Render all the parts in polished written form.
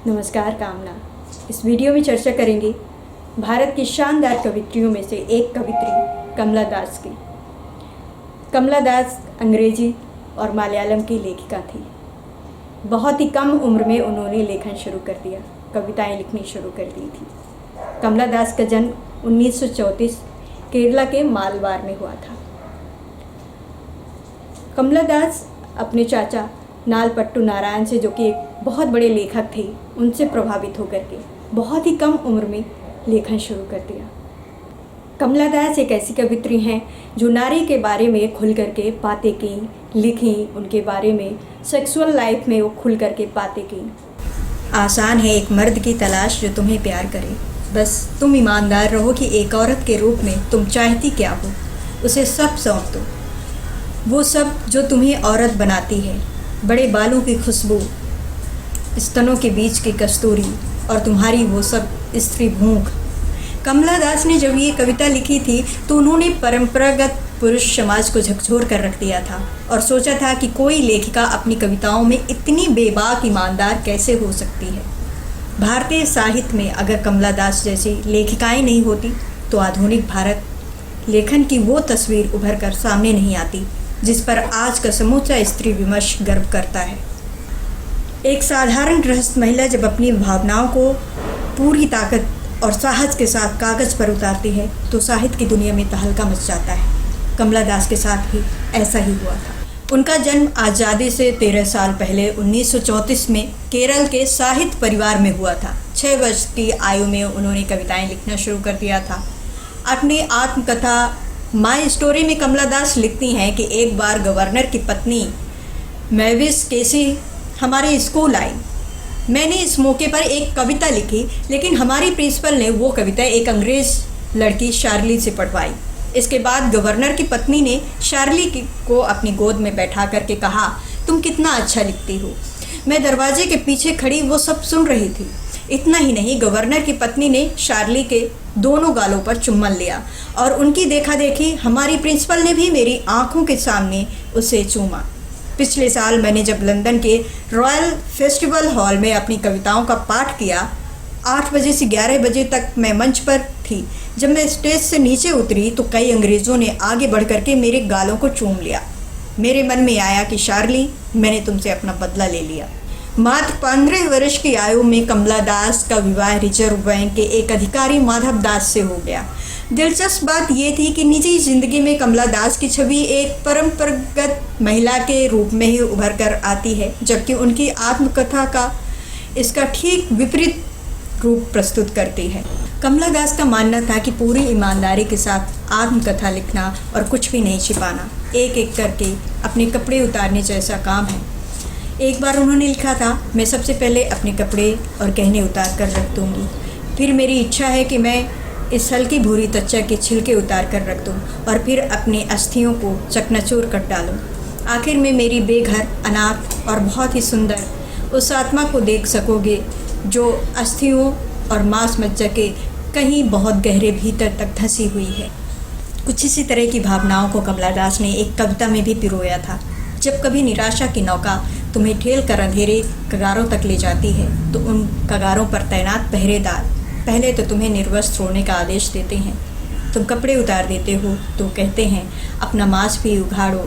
नमस्कार कामना। इस वीडियो में चर्चा करेंगे भारत की शानदार कवित्रियों में से एक कवित्री कमला दास की। कमला दास अंग्रेजी और मलयालम की लेखिका थी। बहुत ही कम उम्र में उन्होंने लेखन शुरू कर दिया, कविताएं लिखनी शुरू कर दी थी। कमला दास का जन्म 1934 केरला के मालवार में हुआ था। कमला दास अपने चाचा नालपट्टू नारायण से, जो कि एक बहुत बड़े लेखक थे, उनसे प्रभावित होकर के बहुत ही कम उम्र में लेखन शुरू कर दिया। कमला दास एक ऐसी कवित्री हैं जो नारी के बारे में खुल करके बातें की, लिखी, उनके बारे में सेक्सुअल लाइफ में वो खुल करके बातें की। आसान है एक मर्द की तलाश जो तुम्हें प्यार करे, बस तुम ईमानदार रहो कि एक औरत के रूप में तुम चाहती क्या हो, उसे सब सौंप दो। वो सब जो तुम्हें औरत बनाती है, बड़े बालों की खुशबू, स्तनों के बीच की कस्तूरी और तुम्हारी वो सब स्त्री भूख। कमला दास ने जब ये कविता लिखी थी तो उन्होंने परंपरागत पुरुष समाज को झकझोर कर रख दिया था और सोचा था कि कोई लेखिका अपनी कविताओं में इतनी बेबाक ईमानदार कैसे हो सकती है। भारतीय साहित्य में अगर कमला दास जैसी लेखिकाएं नहीं होती तो आधुनिक भारत लेखन की वो तस्वीर उभर कर सामने नहीं आती जिस पर आज का समूचा स्त्री विमर्श गर्व करता है। एक साधारण गृहस्थ महिला जब अपनी भावनाओं को पूरी ताकत और साहस के साथ कागज पर उतारती है तो साहित्य की दुनिया में तहलका मच जाता है। कमला दास के साथ भी ऐसा ही हुआ था। उनका जन्म आज़ादी से 13 साल पहले 1934 में केरल के साहित्य परिवार में हुआ था। 6 वर्ष की आयु में उन्होंने कविताएं लिखना शुरू कर दिया था। अपनी आत्मकथा माई स्टोरी में कमला दास लिखती हैं कि एक बार गवर्नर की पत्नी मैविस केसी हमारे स्कूल आई। मैंने इस मौके पर एक कविता लिखी, लेकिन हमारी प्रिंसिपल ने वो कविता एक अंग्रेज़ लड़की शार्ली से पढ़वाई। इसके बाद गवर्नर की पत्नी ने शार्ली को अपनी गोद में बैठा करके कहा, तुम कितना अच्छा लिखती हो। मैं दरवाजे के पीछे खड़ी वो सब सुन रही थी। इतना ही नहीं, गवर्नर की पत्नी ने शार्ली के दोनों गालों पर चुम्बन लिया और उनकी देखा देखी हमारी प्रिंसिपल ने भी मेरी आंखों के सामने उसे चूमा। पिछले साल मैंने जब लंदन के रॉयल फेस्टिवल हॉल में अपनी कविताओं का पाठ किया, 8 बजे से 11 बजे तक मैं मंच पर थी। जब मैं स्टेज से नीचे उतरी तो कई अंग्रेज़ों ने आगे बढ़ करके मेरे गालों को चूम लिया। मेरे मन में आया कि शार्ली, मैंने तुमसे अपना बदला ले लिया। मात्र 15 वर्ष की आयु में कमला दास का विवाह रिजर्व बैंक के एक अधिकारी माधव दास से हो गया। दिलचस्प बात यह थी कि निजी जिंदगी में कमला दास की छवि एक परंपरागत महिला के रूप में ही उभर कर आती है, जबकि उनकी आत्मकथा का इसका ठीक विपरीत रूप प्रस्तुत करती है। कमला दास का मानना था कि पूरी ईमानदारी के साथ आत्मकथा लिखना और कुछ भी नहीं छिपाना एक एक करके अपने कपड़े उतारने जैसा काम है। एक बार उन्होंने लिखा था, मैं सबसे पहले अपने कपड़े और गहने उतार कर रख दूँगी, फिर मेरी इच्छा है कि मैं इस हल्की भूरी त्वचा के छिलके उतार कर रख दूँ और फिर अपनी अस्थियों को चकनाचूर कर डालूँ। आखिर में मेरी बेघर, अनाथ और बहुत ही सुंदर उस आत्मा को देख सकोगे जो अस्थियों और मांस मज्जा के कहीं बहुत गहरे भीतर तक धंसी हुई है। कुछ इसी तरह की भावनाओं को कमला दास ने एक कविता में भी पिरोया था। जब कभी निराशा की नौका तुम्हें ठेल कर अंधेरे कगारों तक ले जाती है तो उन कगारों पर तैनात पहरेदार पहले तो तुम्हें निर्वस्त्र होने का आदेश देते हैं। तुम कपड़े उतार देते हो तो कहते हैं अपना मांस भी उघाड़ो,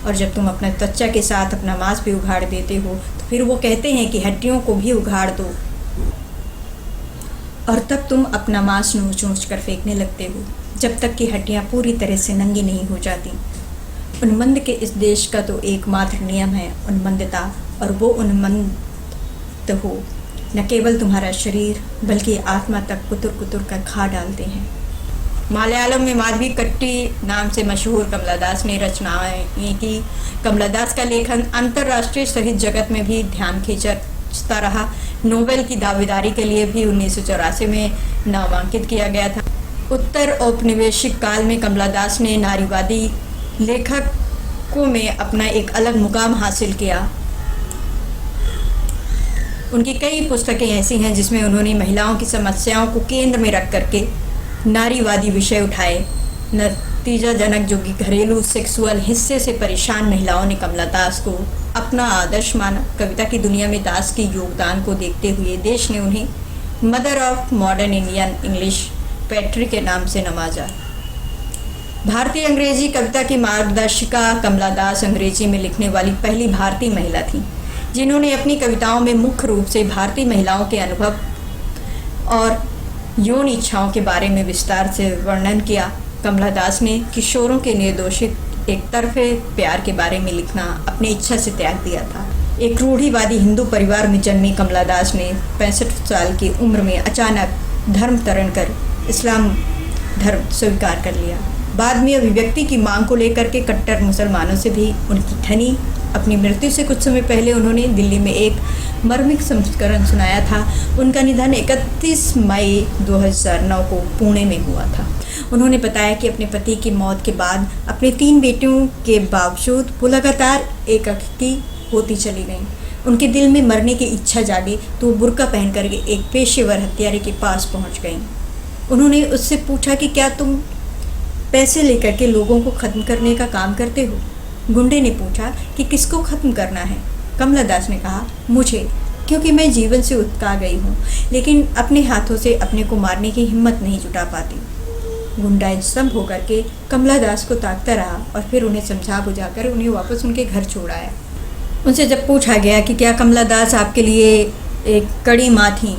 और जब तुम अपना त्वचा के साथ अपना मांस भी उघाड़ देते हो तो फिर वो कहते हैं कि हड्डियों को भी उघाड़ दो, और तब तुम अपना मांस नोच नोच कर फेंकने लगते हो जब तक कि हड्डियाँ पूरी तरह से नंगी नहीं हो जाती। उन्मंद के इस देश का तो एकमात्र नियम है उन्मंदता, और वो उन्मंद हो न केवल तुम्हारा शरीर बल्कि आत्मा तक कुतुर कुतुर कर खा डालते हैं। मलयालम में माधवी कट्टी नाम से मशहूर कमला दास ने रचनाएं की। कमला दास का लेखन अंतर्राष्ट्रीय साहित्य जगत में भी ध्यान खींचता रहा। नोबेल की दावेदारी के लिए भी 1984 में नामांकित किया गया था। उत्तर औपनिवेशिक काल में कमला दास ने नारीवादी लेखकों में अपना एक अलग मुकाम हासिल किया। उनकी कई पुस्तकें ऐसी हैं जिसमें उन्होंने महिलाओं की समस्याओं को केंद्र में रख करके नारीवादी विषय उठाए। नतीजाजनक जो कि घरेलू सेक्सुअल हिस्से से परेशान महिलाओं ने कमला दास को अपना आदर्श माना। कविता की दुनिया में दास के योगदान को देखते हुए देश ने उन्हें mother of modern Indian English poetry के नाम से नवाजा। भारतीय अंग्रेजी कविता की मार्गदर्शिका कमला दास अंग्रेजी में लिखने वाली पहली भारतीय महिला थी जिन्होंने अपनी कविताओं में मुख्य रूप से भारतीय महिलाओं के अनुभव और यौन इच्छाओं के बारे में विस्तार से वर्णन किया। कमला दास ने किशोरों के निर्दोषित एक तरफे प्यार के बारे में लिखना अपनी इच्छा से त्याग दिया था। एक रूढ़िवादी हिंदू परिवार में जन्मी कमला दास ने 65 साल की उम्र में अचानक धर्म तरण कर इस्लाम धर्म स्वीकार कर लिया। बाद में अभिव्यक्ति की मांग को लेकर के कट्टर मुसलमानों से भी उनकी ठनी। अपनी मृत्यु से कुछ समय पहले उन्होंने दिल्ली में एक मर्मिक संस्करण सुनाया था। उनका निधन 31 मई 2009 को पुणे में हुआ था। उन्होंने बताया कि अपने पति की मौत के बाद अपने 3 बेटियों के बावजूद वो लगातार एकाकी होती चली गईं। उनके दिल में मरने की इच्छा जागी तो वो बुर्का पहन करके एक पेशेवर हत्यारे के पास पहुंच गईं। उन्होंने उससे पूछा कि क्या तुम पैसे लेकर के लोगों को ख़त्म करने का काम करते हो? गुंडे ने पूछा कि किसको ख़त्म करना है? कमला दास ने कहा, मुझे, क्योंकि मैं जीवन से उतका गई हूँ, लेकिन अपने हाथों से अपने को मारने की हिम्मत नहीं जुटा पाती। गुंडा स्तंभ होकर के कमला दास को ताकता रहा और फिर उन्हें समझा बुझाकर उन्हें वापस उनके घर छोड़ आया। उनसे जब पूछा गया कि क्या कमला दास आपके लिए एक कड़ी माँ थी,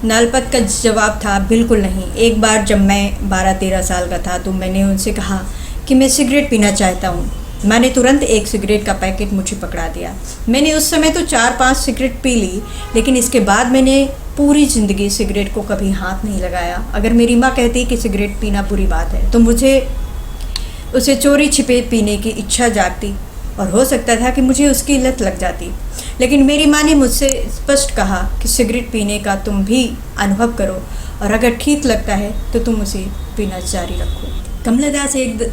नालपत का जवाब था, बिल्कुल नहीं। एक बार जब मैं 12-13 साल का था तो मैंने उनसे कहा कि मैं सिगरेट पीना चाहता हूँ। मैंने तुरंत एक सिगरेट का पैकेट मुझे पकड़ा दिया। मैंने उस समय तो 4-5 सिगरेट पी ली, लेकिन इसके बाद मैंने पूरी ज़िंदगी सिगरेट को कभी हाथ नहीं लगाया। अगर मेरी माँ कहती कि सिगरेट पीना बुरी बात है तो मुझे उसे चोरी छिपे पीने की इच्छा जागती और हो सकता था कि मुझे उसकी लत लग जाती। लेकिन मेरी माँ ने मुझसे स्पष्ट कहा कि सिगरेट पीने का तुम भी अनुभव करो और अगर ठीक लगता है तो तुम उसे पीना जारी रखो। कमला दास एक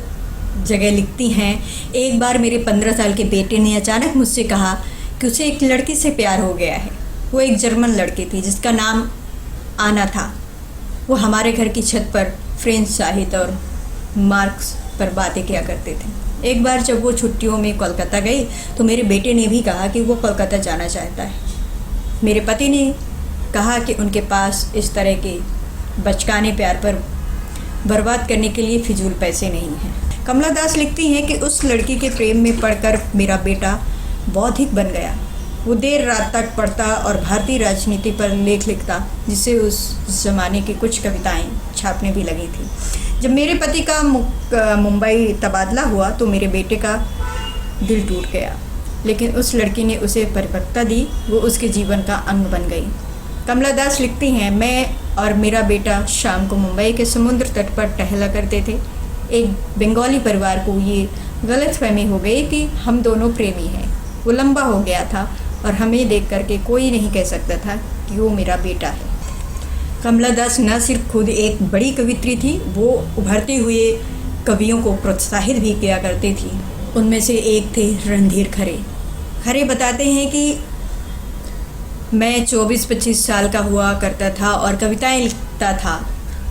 जगह लिखती हैं, एक बार मेरे 15 साल के बेटे ने अचानक मुझसे कहा कि उसे एक लड़की से प्यार हो गया है। वो एक जर्मन लड़की थी जिसका नाम आना था। वो हमारे घर की छत पर फ्रेंच साहित्य और मार्क्स पर बातें किया करते थे। एक बार जब वो छुट्टियों में कोलकाता गई तो मेरे बेटे ने भी कहा कि वो कोलकाता जाना चाहता है। मेरे पति ने कहा कि उनके पास इस तरह के बचकाने प्यार पर बर्बाद करने के लिए फिजूल पैसे नहीं हैं। कमला दास लिखती हैं कि उस लड़की के प्रेम में पड़कर मेरा बेटा बौद्धिक बन गया। वो देर रात तक पढ़ता और भारतीय राजनीति पर लेख लिखता, जिससे उस ज़माने की कुछ कविताएं छापने भी लगी थी। जब मेरे पति का मुंबई तबादला हुआ तो मेरे बेटे का दिल टूट गया, लेकिन उस लड़की ने उसे परिपक्वता दी। वो उसके जीवन का अंग बन गई। कमला दास लिखती हैं, मैं और मेरा बेटा शाम को मुंबई के समुद्र तट पर टहला करते थे। एक बंगाली परिवार को ये गलतफहमी हो गई कि हम दोनों प्रेमी हैं। वो लंबा हो गया था और हमें देख करके कोई नहीं कह सकता था कि वो मेरा बेटा है। कमला दास न सिर्फ खुद एक बड़ी कवित्री थी, वो उभरते हुए कवियों को प्रोत्साहित भी किया करती थी। उनमें से एक थे रणधीर खरे। खरे बताते हैं कि मैं 24-25 साल का हुआ करता था और कविताएं लिखता था।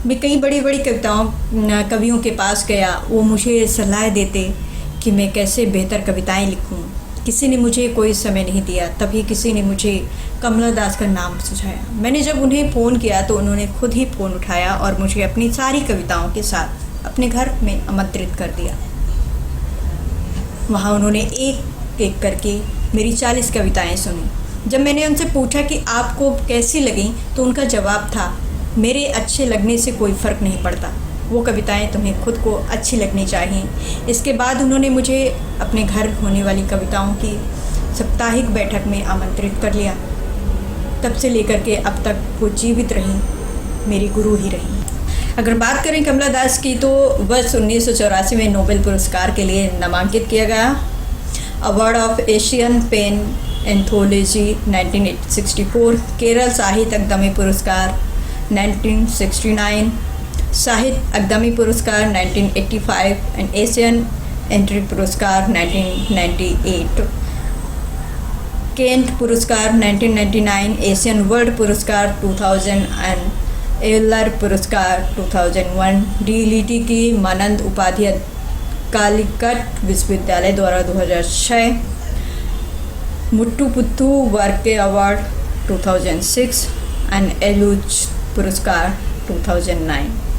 मैं कई बड़ी बड़ी कवियों के पास गया। वो मुझे सलाह देते कि मैं कैसे बेहतर कविताएं लिखूं। किसी ने मुझे कोई समय नहीं दिया। तभी किसी ने मुझे कमला दास का नाम सुझाया। मैंने जब उन्हें फ़ोन किया तो उन्होंने खुद ही फ़ोन उठाया और मुझे अपनी सारी कविताओं के साथ अपने घर में आमंत्रित कर दिया। वहाँ उन्होंने एक एक करके मेरी 40 कविताएं सुनी। जब मैंने उनसे पूछा कि आपको कैसी लगी तो उनका जवाब था, मेरे अच्छे लगने से कोई फ़र्क नहीं पड़ता, वो कविताएं तुम्हें खुद को अच्छी लगनी चाहिए। इसके बाद उन्होंने मुझे अपने घर होने वाली कविताओं की साप्ताहिक बैठक में आमंत्रित कर लिया। तब से लेकर के अब तक वो जीवित रही, मेरी गुरु ही रही। अगर बात करें कमला दास की तो वर्ष 1984 में नोबेल पुरस्कार के लिए नामांकित किया गया। Award of Asian PEN anthology 1964, Kerala Sahitya Akademi पुरस्कार 1969, साहित्य अकादमी पुरस्कार 1985 एंड एशियन एंट्री पुरस्कार 1998, केंट पुरस्कार 1999, एशियन वर्ल्ड पुरस्कार 2000 एंड एलर पुरस्कार 2001, डीएलटी की मानद उपाधि कालीकट विश्वविद्यालय द्वारा 2006, मुट्टू पुत्तू वर्के अवार्ड 2006 एंड एलुज पुरस्कार 2009।